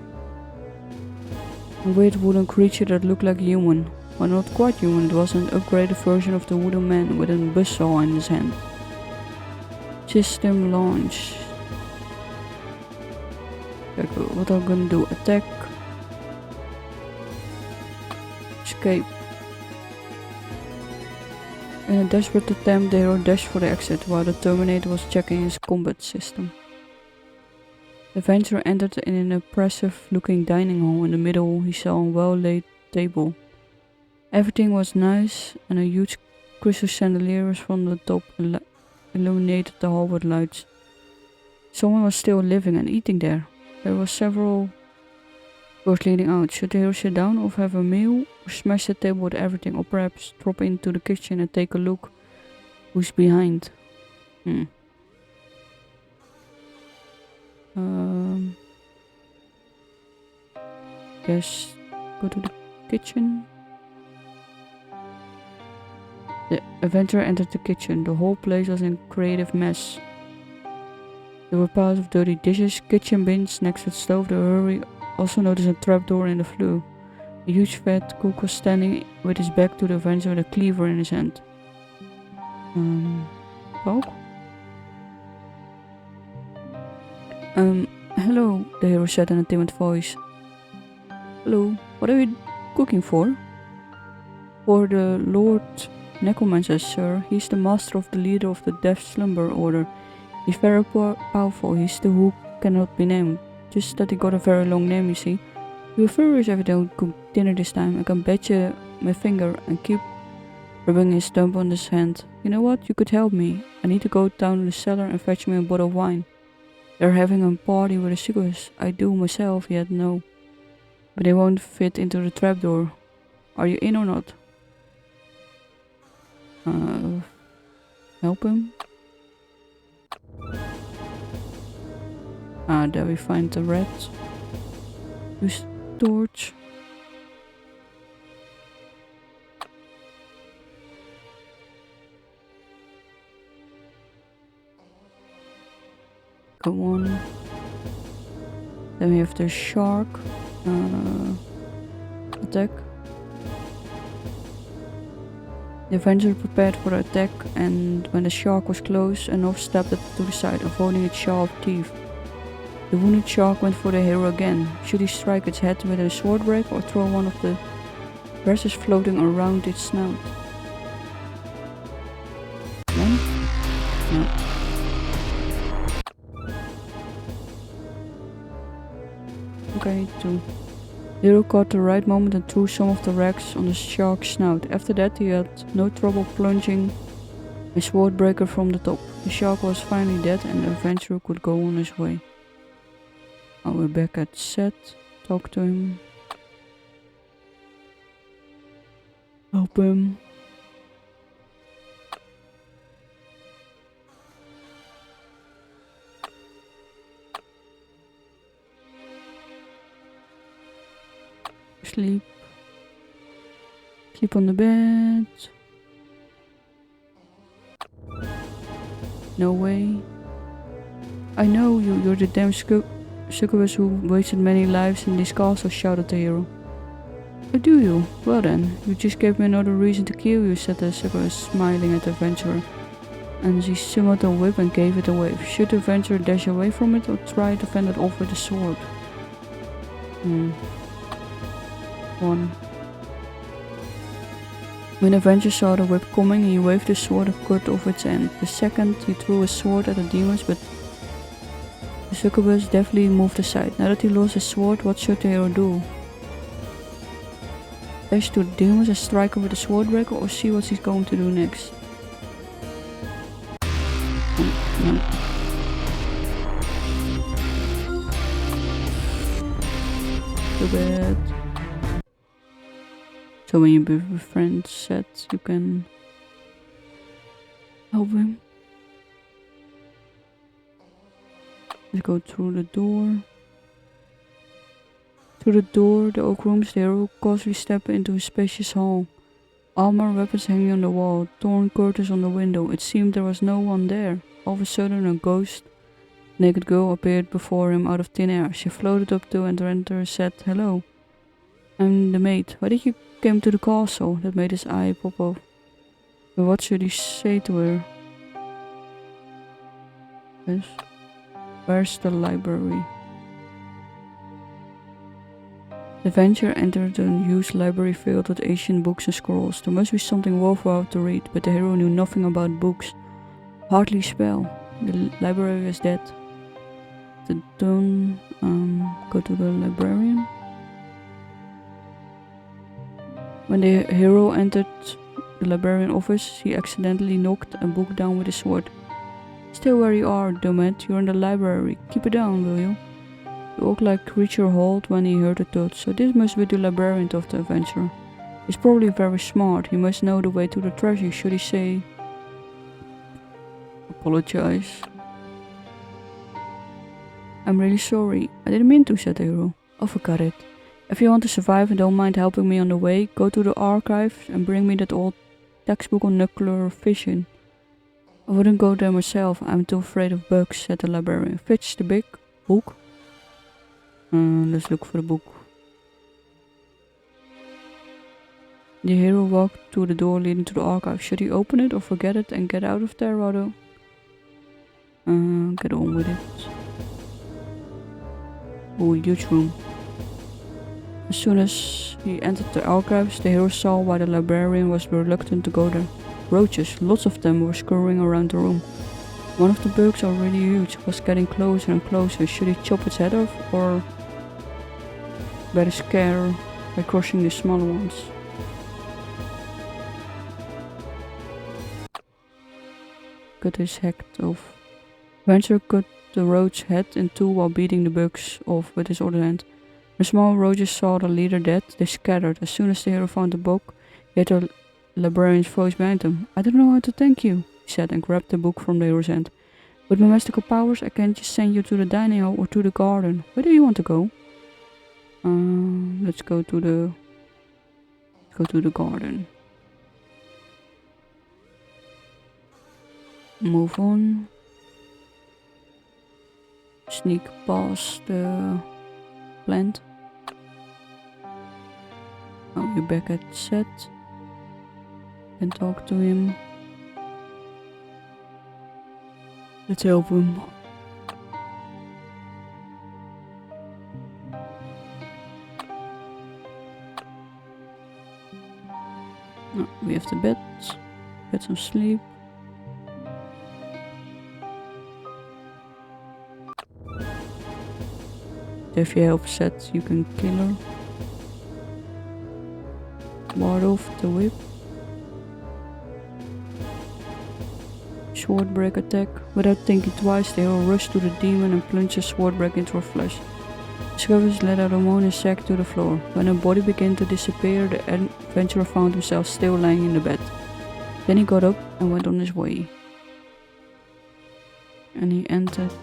S1: a weird wooden creature that looked like a human. Well, not quite human, it was an upgraded version of the wooden man with a buzzsaw in his hand. System launch. Kijk, what are we gonna do? Attack. Escape. In a desperate attempt, the hero dashed for the exit while the Terminator was checking his combat system. The adventurer entered in an impressive-looking dining hall. In the middle, he saw a well-laid table. Everything was nice, and a huge crystal chandelier from the top illuminated the hall with lights. Someone was still living and eating there. There were several doors leading out. Should the hero sit down or have a meal, or smash the table with everything, or perhaps drop into the kitchen and take a look who's behind? Guess go to the kitchen. The adventurer entered the kitchen. The whole place was in a creative mess. There were piles of dirty dishes, kitchen bins next to the stove. The hurry also noticed a trapdoor in the floor. A huge fat cook was standing with his back to the adventurer with a cleaver in his hand. Poke? Hello, the hero said in a timid voice. Hello, what are you cooking for? For the Lord Necromancer, sir. He's the master of the leader of the Death Slumber Order. He's very powerful. He's the who cannot be named. Just that he got a very long name, you see. You're furious if I don't cook dinner this time. I can bet you my finger and keep rubbing his thumb on his hand. You know what? You could help me. I need to go down to the cellar and fetch me a bottle of wine. They're having a party with the sugar's. I do myself, yet no. But they won't fit into the trapdoor. Are you in or not? Help him. There we find the rat. Use torch. Go on. Then we have the shark. Attack. The adventurer prepared for the attack, and when the shark was close enough, stepped it to the side, avoiding its sharp teeth. The wounded shark went for the hero again. Should he strike its head with a swordbreaker or throw one of the brushes floating around its snout? One? No. Okay, two. The hero caught the right moment and threw some of the rags on the shark's snout. After that, he had no trouble plunging a swordbreaker from the top. The shark was finally dead, and the adventurer could go on his way. Now we're back at set. Talk to him. Help him. Sleep. Sleep on the bed. No way. I know you, you're the damn succubus who wasted many lives in this castle, shouted the hero. Oh, do you? Well then, you just gave me another reason to kill you, said the succubus, smiling at the adventurer. And she summoned a whip and gave it a wave. Should the adventurer dash away from it or try to fend it off with a sword? One. When the adventurer saw the whip coming, he waved the sword and cut off its end. The second, he threw a sword at the demons, but the succubus deftly moved aside. Now that he lost his sword, what should the hero do? Dash to the demons and strike him with a swordbreaker, or see what he's going to do next? No. Too bad. So when you befriend Seth, you can help him. Let's go through the door. Through the door, the oak rooms, the hero cautiously stepped into a spacious hall. Armor, weapons hanging on the wall, torn curtains on the window. It seemed there was no one there. All of a sudden, a ghost, naked girl appeared before him out of thin air. She floated up to and and said, "Hello, I'm the maid. Why did you came to the castle?" That made his eye pop off. But what should he say to her? Yes. Where's the library? The adventurer entered a huge library filled with ancient books and scrolls. There must be something worthwhile to read, but the hero knew nothing about books. Hardly a spell. The library was dead. Go to the librarian. When the hero entered the librarian office, he accidentally knocked a book down with his sword. Stay where you are, dumbhead. You're in the library. Keep it down, will you? The orc-like creature halted when he heard the thud. So this must be the librarian of the adventurer. He's probably very smart. He must know the way to the treasure. Should he say... Apologize. I'm really sorry. I didn't mean to, said the hero. Oh, forget it. If you want to survive and don't mind helping me on the way, go to the archives and bring me that old textbook on nuclear fission. I wouldn't go there myself. I'm too afraid of bugs, said the librarian. Fetch the big book. Let's look for the book. The hero walked to the door leading to the archive. Should he open it or forget it and get out of there, Rado? Get on with it. Oh, huge room. As soon as he entered the archives, the hero saw why the librarian was reluctant to go there. Roaches, lots of them, were scurrying around the room. One of the bugs, already huge, was getting closer and closer. Should he chop its head off or better scare by crushing the smaller ones? Cut his head off. Adventurer cut the roach's head in two while beating the bugs off with his other hand. The small roaches saw the leader dead. They scattered. As soon as the hero found the book, he heard the librarian's voice behind him. I don't know how to thank you, he said, and grabbed the book from the hero's hand. With my mystical powers, I can't just send you to the dining hall or to the garden. Where do you want to go? Let's go to the garden. Move on. Sneak past the plant. Oh, you're back at set. Can talk to him. Let's help him. Oh, we have the bed. Get some sleep. If you help set, you can kill her. Ward off the whip. Swordbreaker attack. Without thinking twice, the hero rushed to the demon and plunged his swordbreaker into her flesh. The scavengers let out a moan and sagged to the floor. When her body began to disappear, the adventurer found himself still lying in the bed. Then he got up and went on his way. And he entered.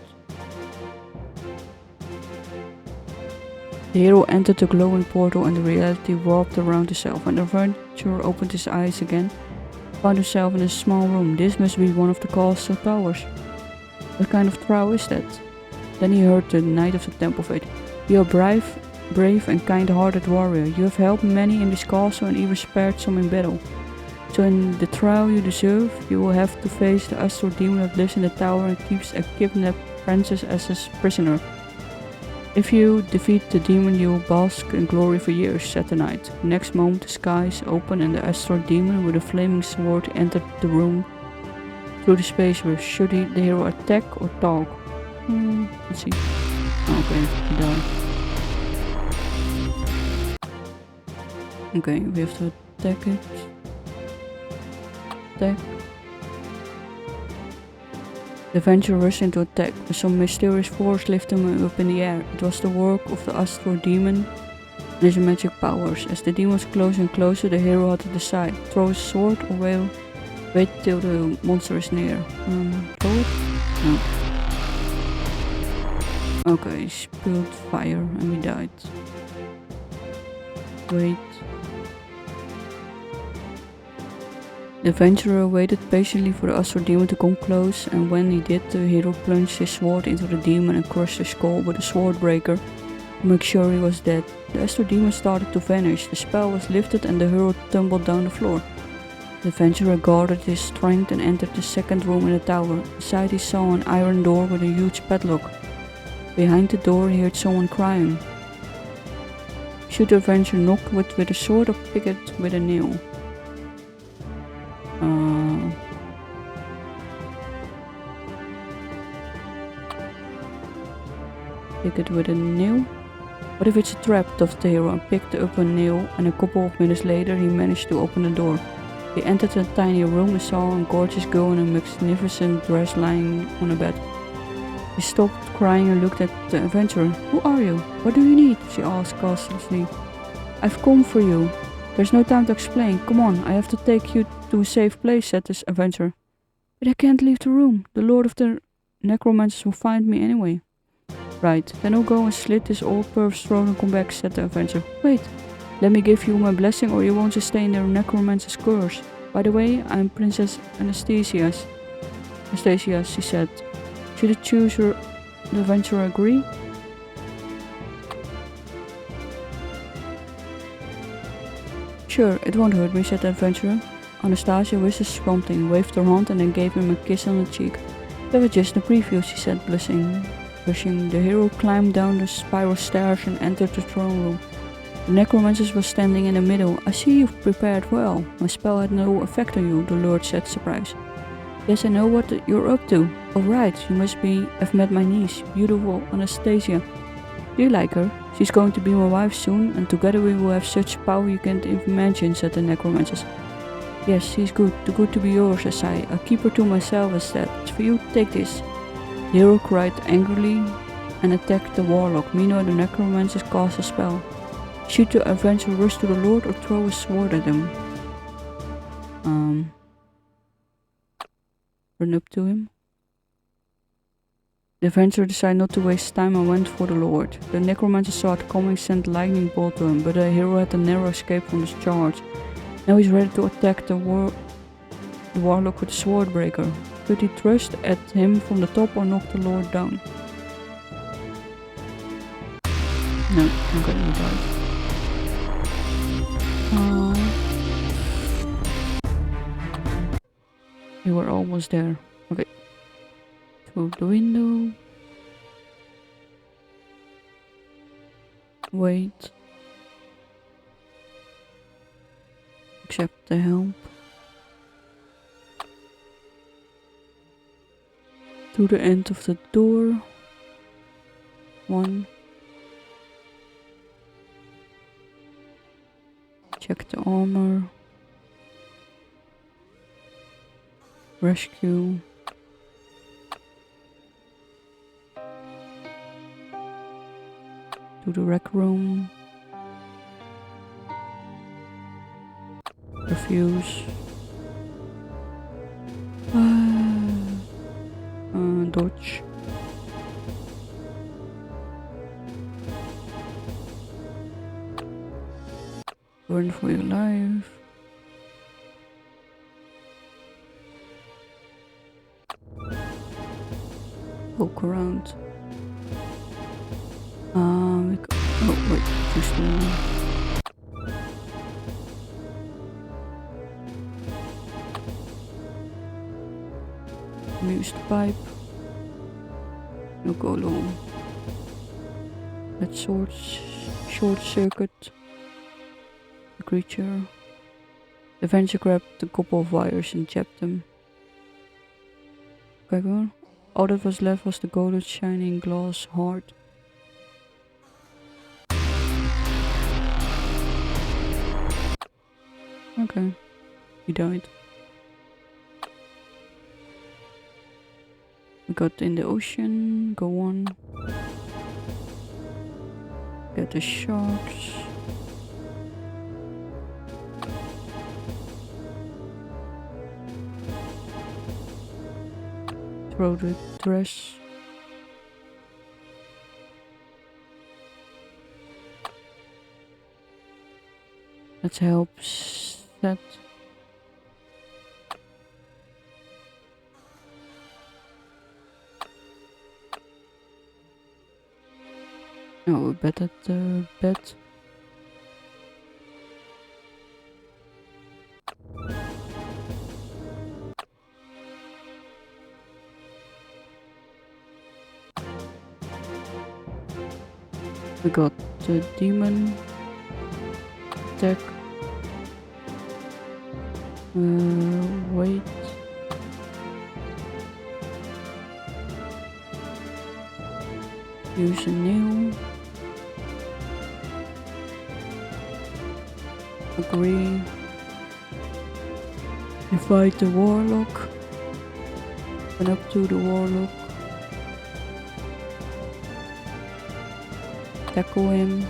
S1: The hero entered the glowing portal and the reality warped around himself. When the adventurer opened his eyes again, he found himself in a small room. This must be one of the castle towers. What kind of tower is that? Then he heard the Knight of the Temple Fate. You are brave and kind-hearted warrior. You have helped many in this castle and even spared some in battle. So in the trial you deserve, you will have to face the astral demon that lives in the tower and keeps a kidnapped princess as his prisoner. If you defeat the demon, you will bask in glory for years, said the knight. Next moment the skies opened and the astral demon with a flaming sword entered the room through the space where should the hero attack or talk? Let's see. Okay, he died. Okay, we have to attack it. Attack. The adventurer rushed into attack, but some mysterious force lifted him up in the air. It was the work of the astral demon and his magic powers. As the demon was closer and closer, the hero had to decide: throw his sword or wait till the monster is near. Throw it? No. Okay, he spilled fire and we died. Wait. The adventurer waited patiently for the astral demon to come close, and when he did, the hero plunged his sword into the demon and crushed his skull with a swordbreaker to make sure he was dead. The astral demon started to vanish, the spell was lifted and the hero tumbled down the floor. The adventurer gathered his strength and entered the second room in the tower. Inside he saw an iron door with a huge padlock. Behind the door he heard someone crying. Shoot the adventure, knock it with a sword or pick it with a nail? Pick it with a nail? What if it's a trap? Thought the hero and picked up a nail, and a couple of minutes later he managed to open the door. He entered a tiny room and saw a gorgeous girl in a magnificent dress lying on a bed. He stopped crying and looked at the adventurer. Who are you? What do you need? She asked cautiously. I've come for you. There's no time to explain. Come on, I have to take you to a safe place, said this adventurer. But I can't leave the room. The Lord of the Necromancers will find me anyway. Right, then I'll go and slit this old perv's throat and come back, said the adventurer. Wait, let me give you my blessing or you won't sustain the Necromancer's curse. By the way, I'm Princess Anastasia, she said. Should I choose her? The adventurer agree? Sure, it won't hurt me, said the adventurer. Anastasia wished something, waved her hand and then gave him a kiss on the cheek. That was just a preview, she said, blushing. The hero climbed down the spiral stairs and entered the throne room. The necromancer was standing in the middle. I see you've prepared well. My spell had no effect on you, the lord said, surprised. Yes, I know what you're up to. All right, you must have met my niece, beautiful Anastasia. Do you like her? She's going to be my wife soon, and together we will have such power you can't imagine, said the necromancer. Yes, she's good. Too good to be yours, I sigh. I'll keep her to myself instead. It's for you, take this. The hero cried angrily and attacked the warlock. Meanwhile, the necromancer cast a spell. Should the adventurer rush to the lord or throw a sword at him? Run up to him. The adventurer decided not to waste time and went for the lord. The necromancer saw it coming, sent lightning bolt to him, but the hero had a narrow escape from his charge. Now he's ready to attack the warlock with the Swordbreaker. Could he thrust at him from the top or knock the lord down? No, I'm getting it out. We were almost there. Okay. Through the window. Wait. Accept the help. To the end of the door. 1. Check the armor. Rescue. To the rec room. Refuse. Dodge. Run for your life. Poke around. Oh wait, too slow. Use the pipe. No go long. Let's short circuit the creature. The adventurer grabbed a couple of wires and jabbed them. Okay, go on. All that was left was the golden shining glass heart. Okay, he died. We got in the ocean, go on. Get the sharks. Throw the dress. Let's help set. Oh, we're better at the bed. We got the demon. attack. Wait. Use a nail. Agree. You fight the warlock. Went up to the warlock. Tackle him.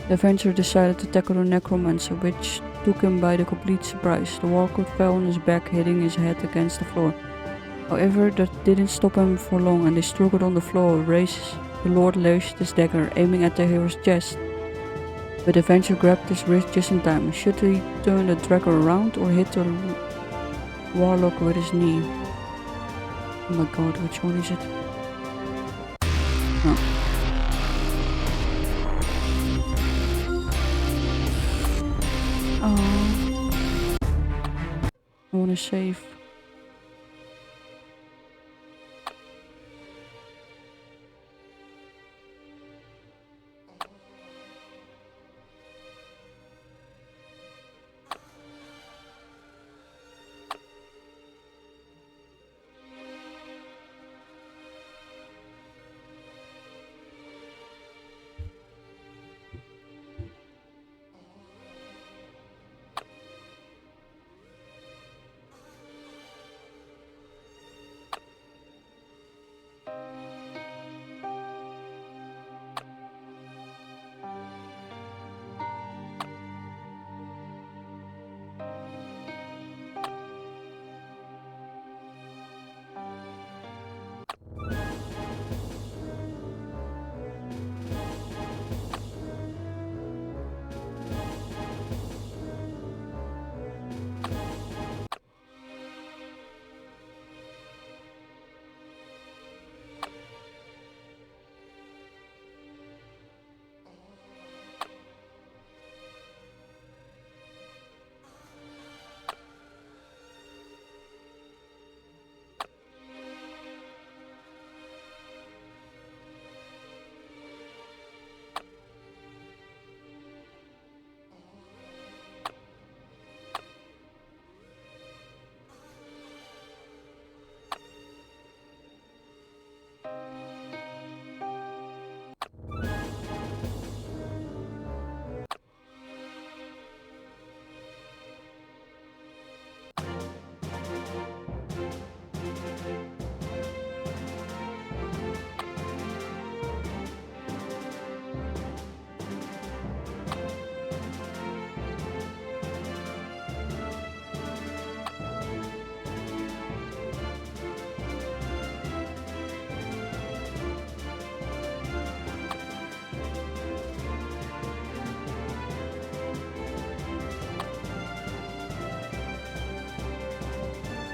S1: The adventurer decided to tackle the necromancer, which took him by the complete surprise. The warlock fell on his back, hitting his head against the floor. However, that didn't stop him for long, and they struggled on the floor. The Lord raised his dagger, aiming at the hero's chest. But the adventurer grabbed his wrist just in time. Should he turn the dagger around or hit the warlock with his knee? Oh my god, which one is it? No. I wanna save.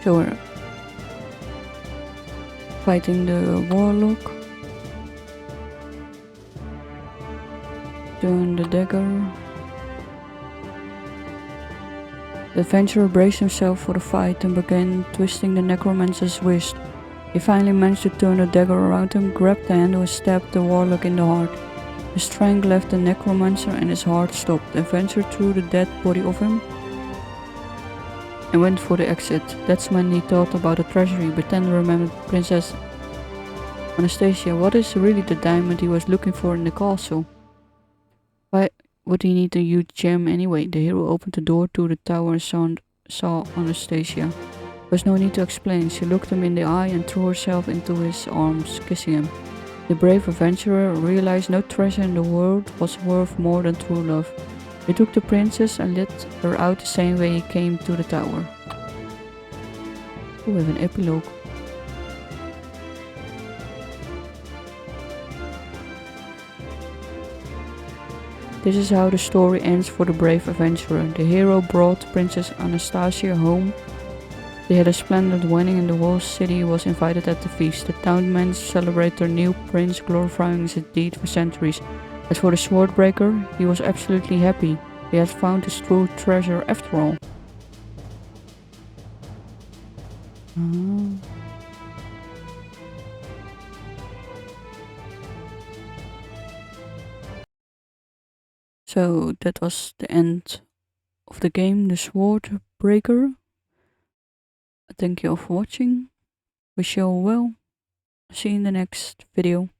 S1: So we're fighting the warlock. Doing the dagger. The adventurer braced himself for the fight and began twisting the necromancer's wrist. He finally managed to turn the dagger around him, grabbed the handle and stabbed the warlock in the heart. The strength left the necromancer and his heart stopped. The adventurer threw the dead body of him and went for the exit. That's when he thought about the treasury, but then remembered Princess Anastasia. What is really the diamond he was looking for in the castle? Why would he need a huge gem anyway? The hero opened the door to the tower and saw Anastasia. There was no need to explain. She looked him in the eye and threw herself into his arms, kissing him. The brave adventurer realized no treasure in the world was worth more than true love. He took the princess and let her out the same way he came to the tower. We have an epilogue. This is how the story ends for the brave adventurer. The hero brought Princess Anastasia home. They had a splendid wedding and the whole city was invited at the feast. The townmen celebrate their new prince, glorifying his deed for centuries. As for the Swordbreaker, he was absolutely happy. He had found his true treasure after all. So that was the end of the game, the Swordbreaker. Thank you all for watching. Wish you all well. See you in the next video.